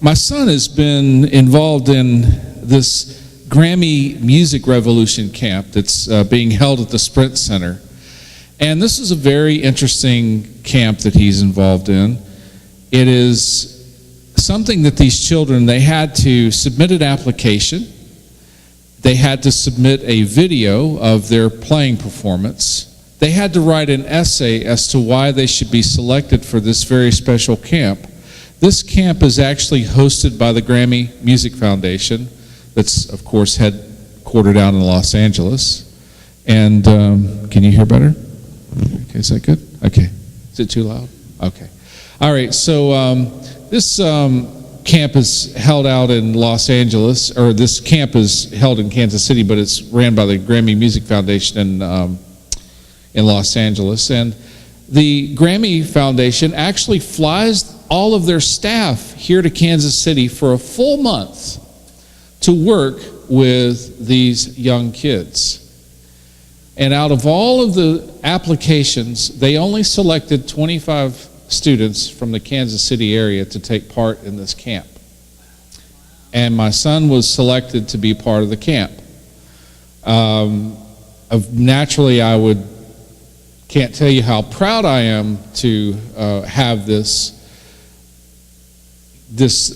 my son has been involved in this Grammy Music Revolution camp that's being held at the Sprint Center. And this is a very interesting camp that he's involved in. It is something that these children, they had to submit an application. They had to submit a video of their playing performance. They had to write an essay as to why they should be selected for this very special camp. This camp is actually hosted by the Grammy Music Foundation, that's, of course, headquartered out in Los Angeles. And can you hear better? Okay, is that good? Okay. Is it too loud? Okay. All right, so this camp is held out in Los Angeles, or this camp is held in Kansas City, but it's ran by the Grammy Music Foundation in Los Angeles. And the Grammy Foundation actually flies all of their staff here to Kansas City for a full month to work with these young kids. And out of all of the applications, they only selected 25 students from the Kansas City area to take part in this camp. And my son was selected to be part of the camp. Naturally, can't tell you how proud I am to have this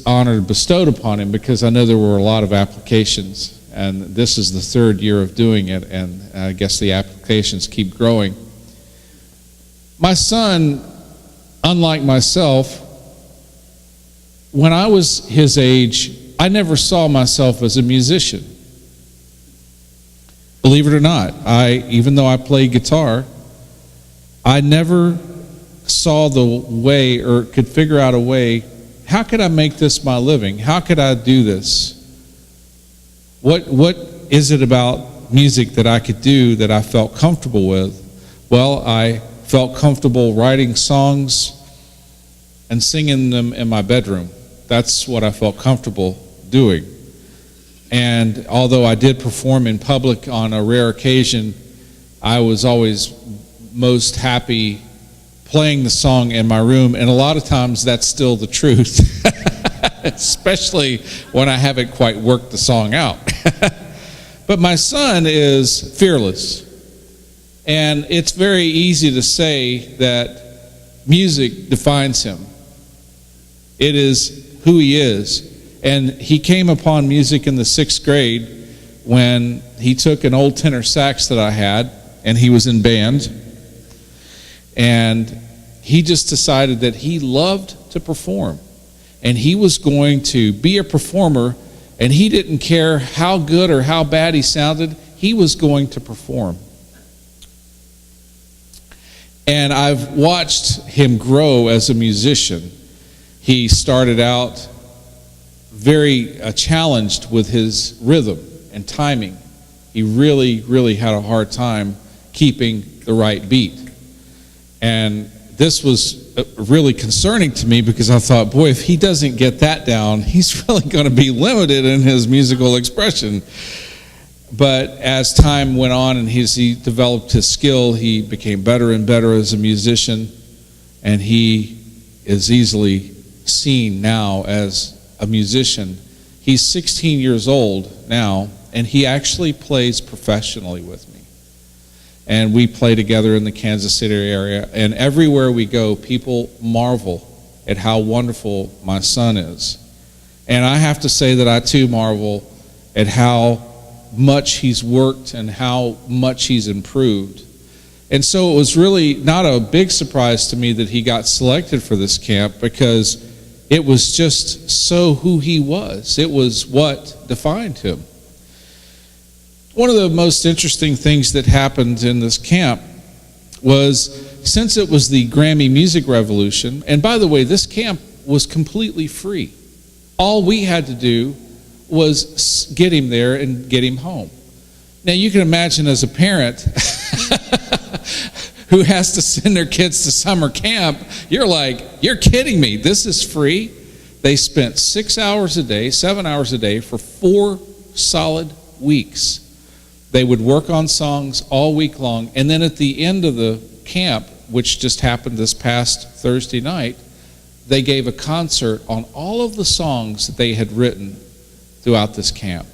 honor bestowed upon him, because I know there were a lot of applications, and this is the third year of doing it, and I guess the applications keep growing. My son, unlike myself, when I was his age, I never saw myself as a musician. Believe it or not, even though I play guitar, I never saw the way or could figure out a way, how could I make this my living? How could I do this? What is it about music that I could do that I felt comfortable with? Well, I felt comfortable writing songs and singing them in my bedroom. That's what I felt comfortable doing. And although I did perform in public on a rare occasion, I was always most happy playing the song in my room, and a lot of times that's still the truth, especially when I haven't quite worked the song out. But my son is fearless, and it's very easy to say that music defines him. It is who he is. And he came upon music in the 6th grade when he took an old tenor sax that I had, and he was in band. And he just decided that he loved to perform. And he was going to be a performer, and he didn't care how good or how bad he sounded. He was going to perform. And I've watched him grow as a musician. He started out very challenged with his rhythm and timing. He really, really had a hard time keeping the right beat. And this was really concerning to me, because I thought, boy, if he doesn't get that down, he's really going to be limited in his musical expression. But as time went on and he developed his skill, he became better and better as a musician, and he is easily seen now as a musician. He's 16 years old now, and he actually plays professionally with me. And we play together in the Kansas City area, and everywhere we go, people marvel at how wonderful my son is. And I have to say that I too marvel at how much he's worked and how much he's improved. And so it was really not a big surprise to me that he got selected for this camp, because it was just so who he was. It was what defined him. One of the most interesting things that happened in this camp was, since it was the Grammy Music Revolution, and by the way, this camp was completely free. All we had to do was get him there and get him home. Now you can imagine, as a parent who has to send their kids to summer camp, you're like, you're kidding me, this is free? They spent 6 hours a day, 7 hours a day for 4 solid weeks. They would work on songs all week long, and then at the end of the camp, which just happened this past Thursday night, they gave a concert on all of the songs that they had written throughout this camp.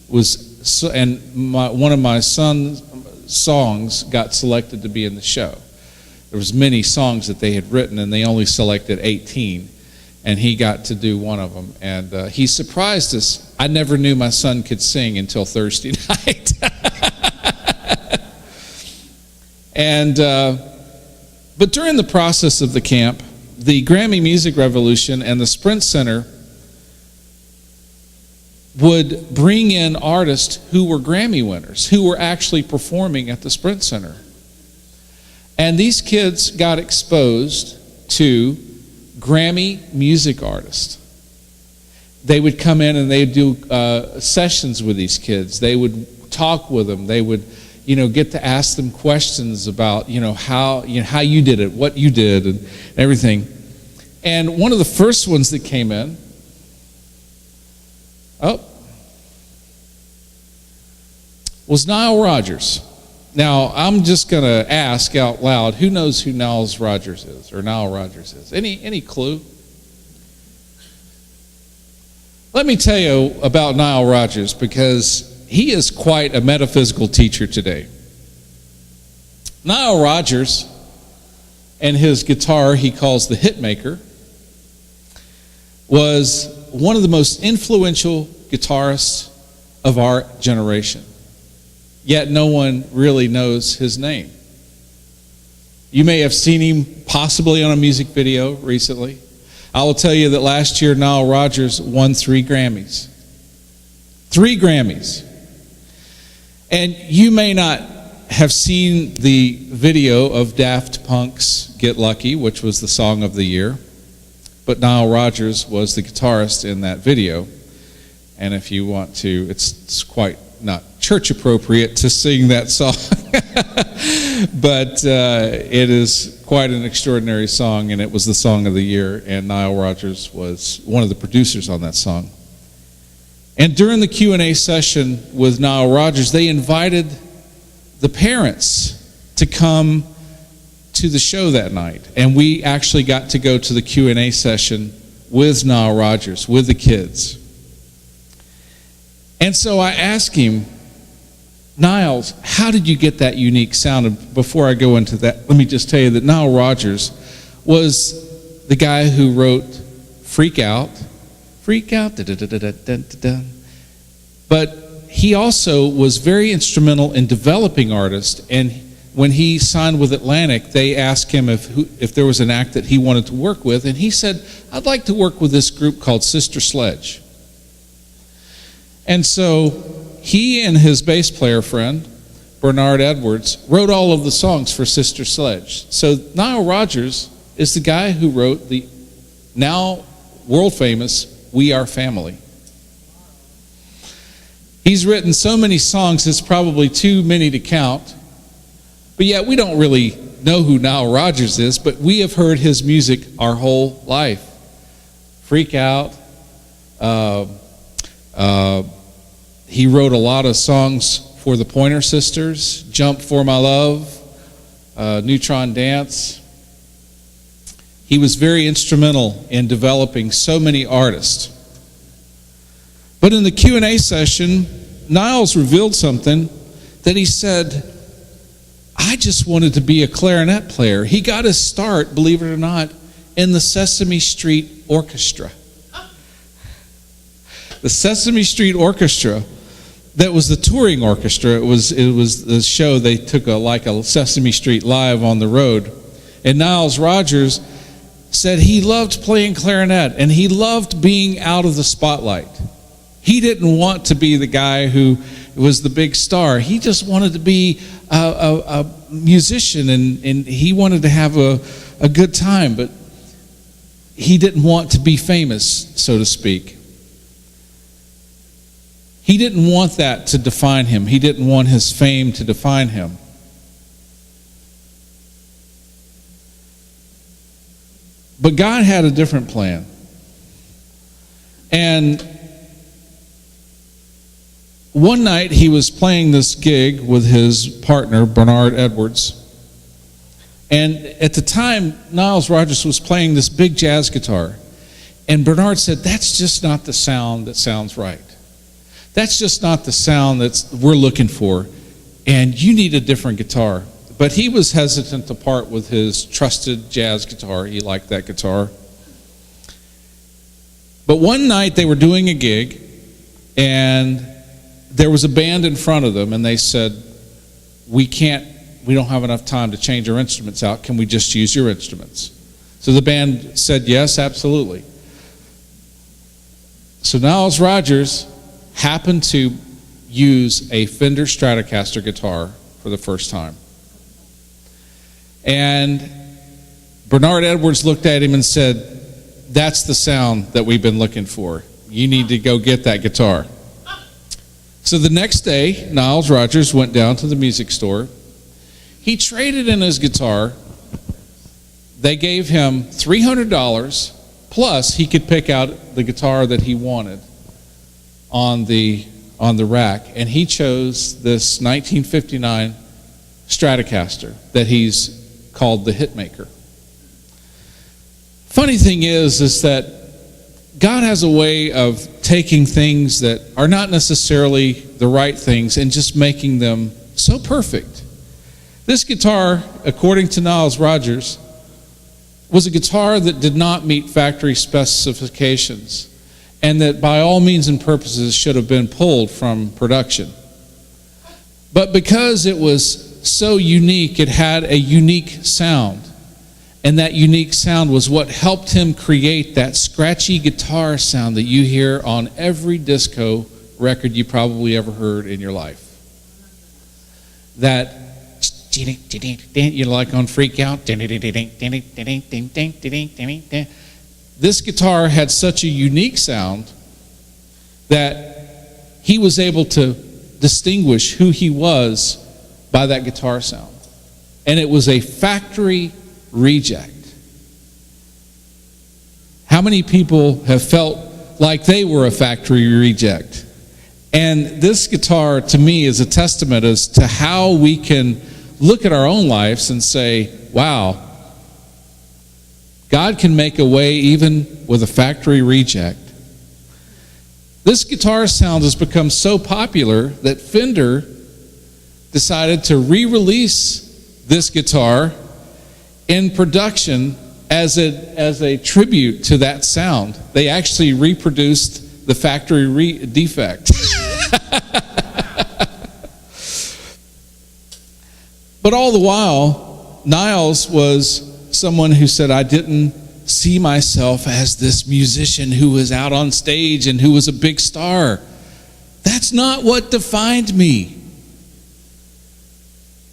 One of my son's songs got selected to be in the show. There was many songs that they had written, and they only selected 18, and he got to do one of them. And he surprised us. I never knew my son could sing until Thursday night. But during the process of the camp, the Grammy Music Revolution and the Sprint Center would bring in artists who were Grammy winners, who were actually performing at the Sprint Center. And these kids got exposed to Grammy music artists. They would come in and they'd do sessions with these kids. They would talk with them. They would, get to ask them questions about, how you did it, what you did, and everything. And one of the first ones that came in, was Nile Rodgers. Now, I'm just going to ask out loud, who knows who Nile Rodgers is? Any clue? Let me tell you about Nile Rodgers, because he is quite a metaphysical teacher today. Nile Rodgers and his guitar he calls the Hitmaker was one of the most influential guitarists of our generation. Yet no one really knows his name. You may have seen him possibly on a music video recently. I will tell you that last year Nile Rodgers won 3 Grammys. 3 Grammys. And you may not have seen the video of Daft Punk's Get Lucky, which was the song of the year, but Nile Rodgers was the guitarist in that video. And if you want to, it's quite not church appropriate to sing that song, but it is quite an extraordinary song, and it was the song of the year, and Nile Rodgers was one of the producers on that song. And during the Q&A session with Nile Rodgers, they invited the parents to come to the show that night, and we actually got to go to the Q&A session with Nile Rodgers, with the kids. And so I asked him, Niles, how did you get that unique sound? And before I go into that, let me just tell you that Nile Rodgers was the guy who wrote Freak Out, da-da-da-da-da-da-da. But he also was very instrumental in developing artists. And when he signed with Atlantic, they asked him if there was an act that he wanted to work with. And he said, I'd like to work with this group called Sister Sledge. And so he and his bass player friend, Bernard Edwards, wrote all of the songs for Sister Sledge. So Nile Rodgers is the guy who wrote the now world famous We Are Family. He's written so many songs, it's probably too many to count. But yet we don't really know who Nile Rodgers is, but we have heard his music our whole life. Freak Out, he wrote a lot of songs for the Pointer Sisters, Jump for My Love, Neutron Dance. He was very instrumental in developing so many artists. But in the Q&A session, Niles revealed something that he said, I just wanted to be a clarinet player. He got his start, believe it or not, in the Sesame Street Orchestra. The Sesame Street Orchestra, that was the touring orchestra. It was the show. They took like a Sesame Street Live on the road. And Nile Rodgers said he loved playing clarinet and he loved being out of the spotlight. He didn't want to be the guy who was the big star. He just wanted to be a musician, and he wanted to have a good time, but he didn't want to be famous, so to speak. He didn't want that to define him. He didn't want his fame to define him. But God had a different plan. And one night he was playing this gig with his partner, Bernard Edwards. And at the time, Niles Rodgers was playing this big jazz guitar. And Bernard said, that's just not the sound that sounds right. That's just not the sound that we're looking for. And you need a different guitar. But he was hesitant to part with his trusted jazz guitar. He liked that guitar. But one night they were doing a gig, and there was a band in front of them, and they said, we don't have enough time to change our instruments out. Can we just use your instruments? So the band said, yes, absolutely. So Niles Rodgers happened to use a Fender Stratocaster guitar for the first time. And Bernard Edwards looked at him and said, that's the sound that we've been looking for. You need to go get that guitar. So the next day, Niles Rodgers went down to the music store. He traded in his guitar. They gave him $300, plus he could pick out the guitar that he wanted on the rack. And he chose this 1959 Stratocaster that he's called the Hitmaker. Funny thing is that God has a way of taking things that are not necessarily the right things and just making them so perfect. This guitar, according to Niles Rodgers, was a guitar that did not meet factory specifications and that by all means and purposes should have been pulled from production. But because it was so unique, it had a unique sound. And that unique sound was what helped him create that scratchy guitar sound that you hear on every disco record you probably ever heard in your life. That, you know, like on Freak Out. This guitar had such a unique sound that he was able to distinguish who he was by that guitar sound. And it was a factory reject. How many people have felt like they were a factory reject? And this guitar, to me, is a testament as to how we can look at our own lives and say, wow, God can make a way even with a factory reject. This guitar sound has become so popular that Fender decided to re-release this guitar in production as a tribute to that sound. They actually reproduced the factory defect. But all the while, Niles was someone who said, I didn't see myself as this musician who was out on stage and who was a big star. That's not what defined me.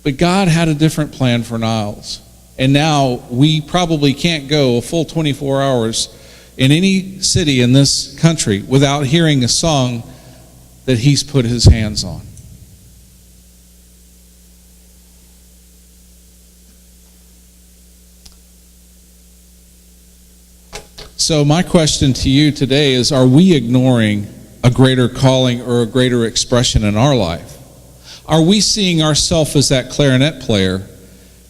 But God had a different plan for Niles. And now we probably can't go a full 24 hours in any city in this country without hearing a song that he's put his hands on. So my question to you today is, are we ignoring a greater calling or a greater expression in our life? Are we seeing ourselves as that clarinet player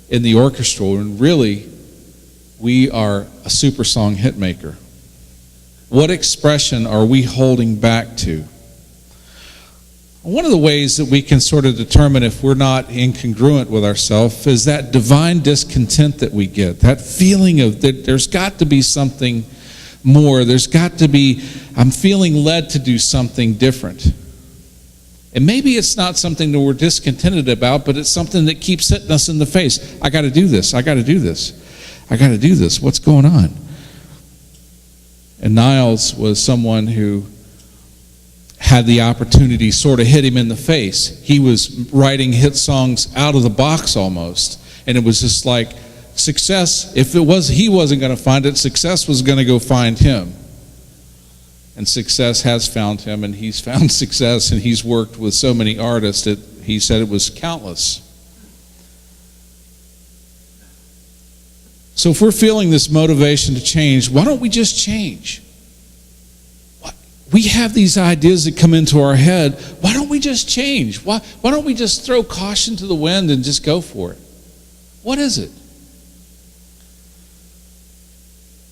in the orchestra, and really we are a super song hit maker? What expression are we holding back to? One of the ways that we can sort of determine if we're not incongruent with ourselves is that divine discontent that we get, that feeling of that there's got to be something more, there's got to be, I'm feeling led to do something different. And maybe it's not something that we're discontented about, but it's something that keeps hitting us in the face. I got to do this. I got to do this. I got to do this. What's going on? And Niles was someone who had the opportunity sort of hit him in the face. He was writing hit songs out of the box almost. And it was just like success, if it was he wasn't going to find it, success was going to go find him. And success has found him, and he's found success, and he's worked with so many artists that he said it was countless. So if we're feeling this motivation to change, why don't we just change? We have these ideas that come into our head. Why don't we just change? Why don't we just throw caution to the wind and just go for it? What is it?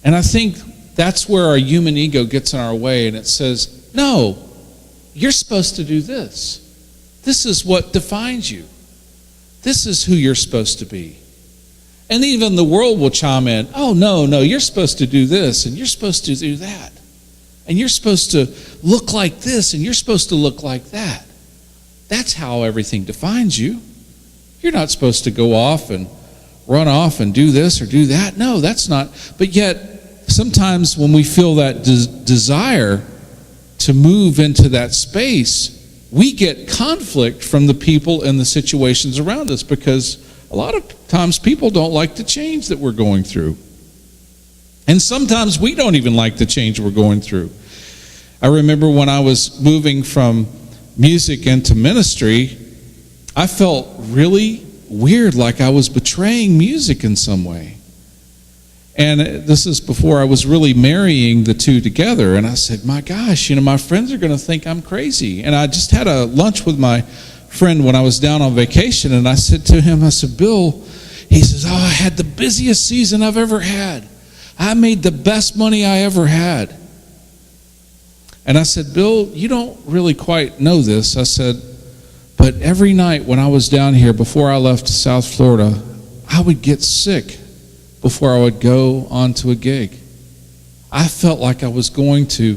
And I think that's where our human ego gets in our way, and it says, no, you're supposed to do this. This is what defines you. This is who you're supposed to be. And even the world will chime in, oh, no, you're supposed to do this, and you're supposed to do that. And you're supposed to look like this, and you're supposed to look like that. That's how everything defines you. You're not supposed to go off and run off and do this or do that. No, that's not. But yet, sometimes when we feel that desire to move into that space, we get conflict from the people and the situations around us, because a lot of times people don't like the change that we're going through. And sometimes we don't even like the change we're going through. I remember when I was moving from music into ministry, I felt really weird, like I was betraying music in some way. And this is before I was really marrying the two together. And I said, my gosh, my friends are going to think I'm crazy. And I just had a lunch with my friend when I was down on vacation, and I said to him, I said, Bill, he says, I had the busiest season I've ever had. I made the best money I ever had. And I said, Bill, you don't really quite know this. I said, but every night when I was down here before I left South Florida, I would get sick before I would go onto a gig. I felt like I was going to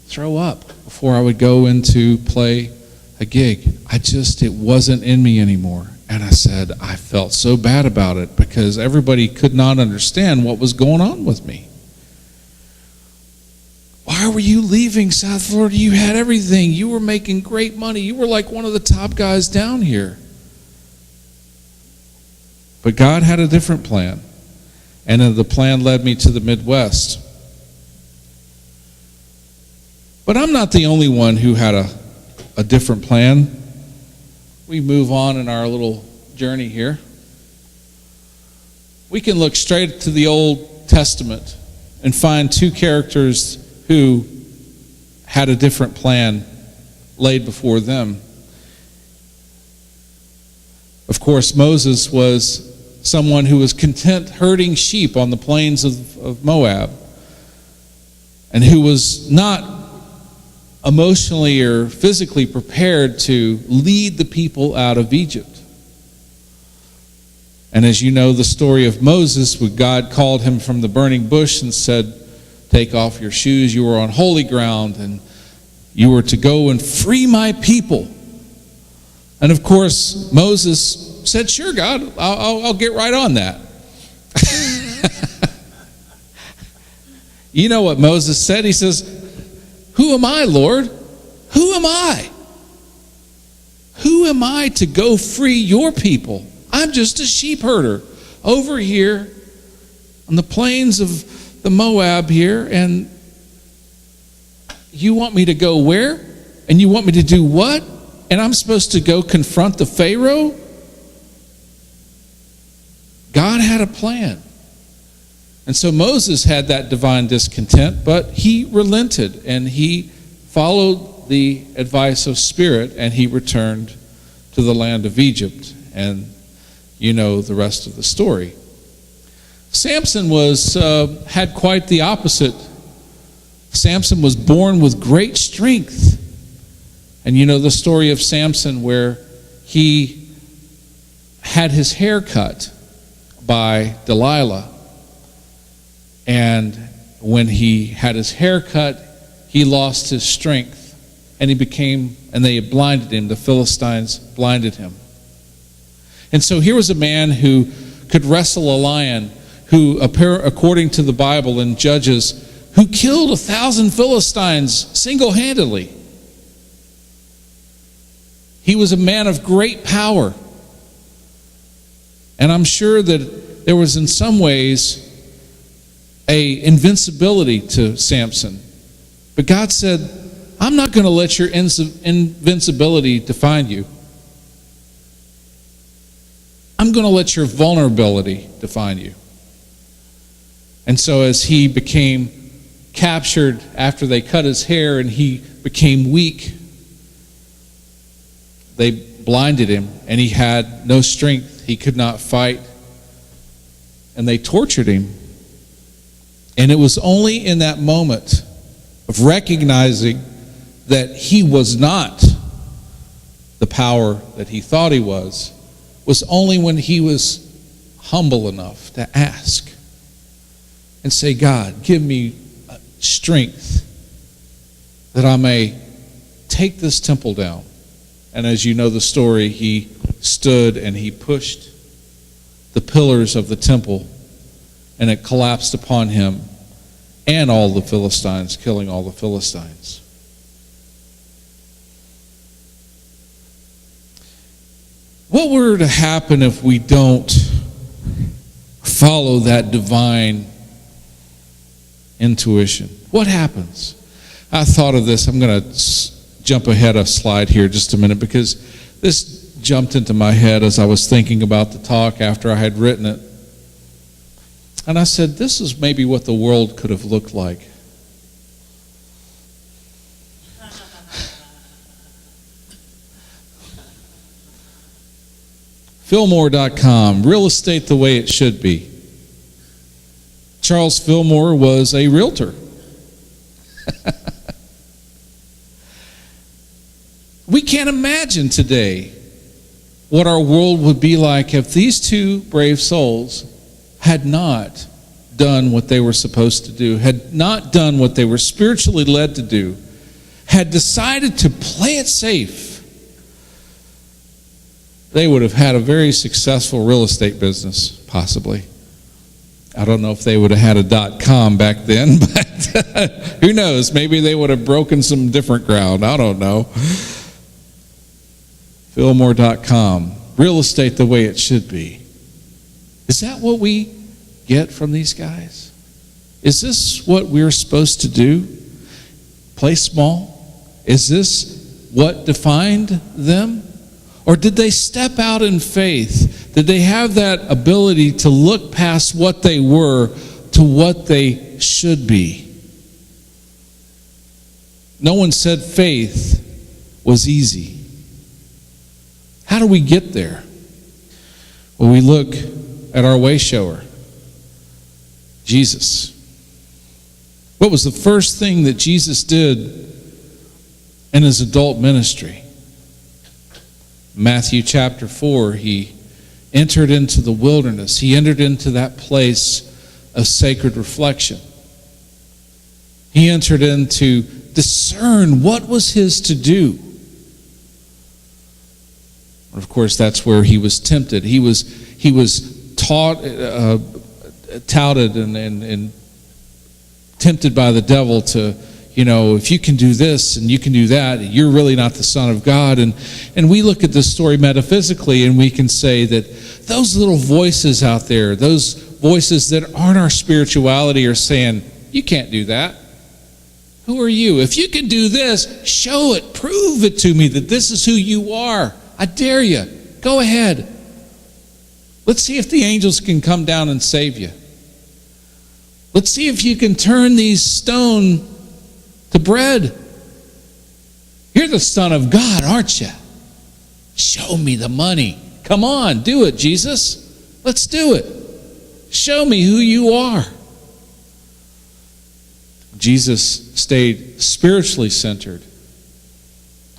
throw up before I would go into play a gig. It wasn't in me anymore. And I said, I felt so bad about it because everybody could not understand what was going on with me. Why were you leaving South Florida? You had everything. You were making great money. You were like one of the top guys down here. But God had a different plan. And then the plan led me to the Midwest. But I'm not the only one who had a different plan. We move on in our little journey here. We can look straight to the Old Testament and find two characters who had a different plan laid before them. Of course, Moses was someone who was content herding sheep on the plains of Moab, and who was not emotionally or physically prepared to lead the people out of Egypt. And as you know the story of Moses, when God called him from the burning bush and said, take off your shoes, you are on holy ground, and you were to go and free my people. And of course, Moses said, sure, God, I'll get right on that. You know what Moses said? He says, who am I, Lord? Who am I? Who am I to go free your people? I'm just a sheep herder over here on the plains of the Moab here, and you want me to go where? And you want me to do what? And I'm supposed to go confront the Pharaoh? God had a plan. And so Moses had that divine discontent, but he relented and he followed the advice of Spirit, and he returned to the land of Egypt. And you know the rest of the story. Samson had quite the opposite. Samson was born with great strength. And you know the story of Samson where he had his hair cut by Delilah. And when he had his hair cut, he lost his strength. And they blinded him. The Philistines blinded him. And so here was a man who could wrestle a lion, who, according to the Bible in Judges, who killed 1,000 Philistines single-handedly. He was a man of great power. And I'm sure that there was in some ways an invincibility to Samson. But God said, I'm not going to let your invincibility define you. I'm going to let your vulnerability define you. And so as he became captured after they cut his hair and he became weak, they blinded him and he had no strength. He could not fight. And they tortured him. And it was only in that moment of recognizing that he was not the power that he thought he was only when he was humble enough to ask and say, God, give me strength that I may take this temple down. And as you know the story, he stood and he pushed the pillars of the temple, and it collapsed upon him and all the Philistines, killing all the Philistines. What were to happen if we don't follow that divine intuition? What happens? I thought of this. I'm going to jump ahead a slide here just a minute, because this jumped into my head as I was thinking about the talk after I had written it. And I said, this is maybe what the world could have looked like. Fillmore.com, real estate the way it should be. Charles Fillmore was a realtor. We can't imagine today what our world would be like if these two brave souls had not done what they were supposed to do, had not done what they were spiritually led to do, had decided to play it safe. They would have had a very successful real estate business, possibly. I don't know if they would have had a .com back then, but who knows? Maybe they would have broken some different ground. I don't know. Fillmore.com, real estate the way it should be. Is that what we get from these guys? Is this what we're supposed to do? Play small? Is this what defined them? Or did they step out in faith? Did they have that ability to look past what they were to what they should be? No one said faith was easy. How do we get there? Well, we look at our way shower, Jesus. What was the first thing that Jesus did in his adult ministry? Matthew chapter 4, he entered into the wilderness. He entered into that place of sacred reflection. He entered in to discern what was his to do. And of course, that's where he was tempted. He was taught, touted, and tempted by the devil to, if you can do this and you can do that, you're really not the Son of God. And we look at this story metaphysically, and we can say that those little voices out there, those voices that aren't our spirituality, are saying, you can't do that. Who are you? If you can do this, show it. Prove it to me that this is who you are. I dare you. Go ahead. Let's see if the angels can come down and save you. Let's see if you can turn these stone to bread. You're the Son of God, aren't you? Show me the money. Come on, do it, Jesus. Let's do it. Show me who you are. Jesus stayed spiritually centered.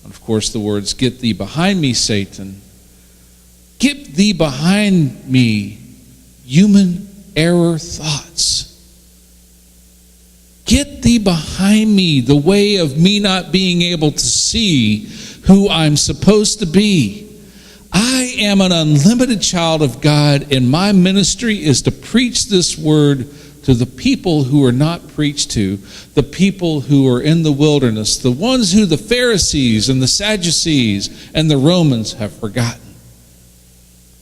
And of course, the words, "Get thee behind me, Satan." Get thee behind me, human error thoughts. Get thee behind me, the way of me not being able to see who I'm supposed to be. I am an unlimited child of God, and my ministry is to preach this word to the people who are not preached to, the people who are in the wilderness, the ones who the Pharisees and the Sadducees and the Romans have forgotten.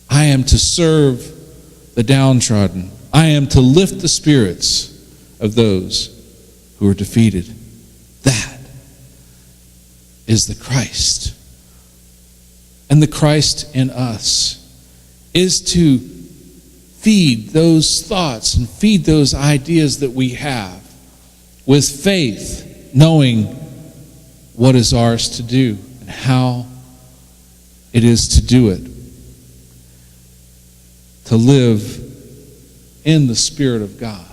I am to serve the downtrodden. I am to lift the spirits of those who are defeated. That is the Christ. And the Christ in us is to feed those thoughts and feed those ideas that we have with faith, knowing what is ours to do and how it is to do it. To live in the Spirit of God.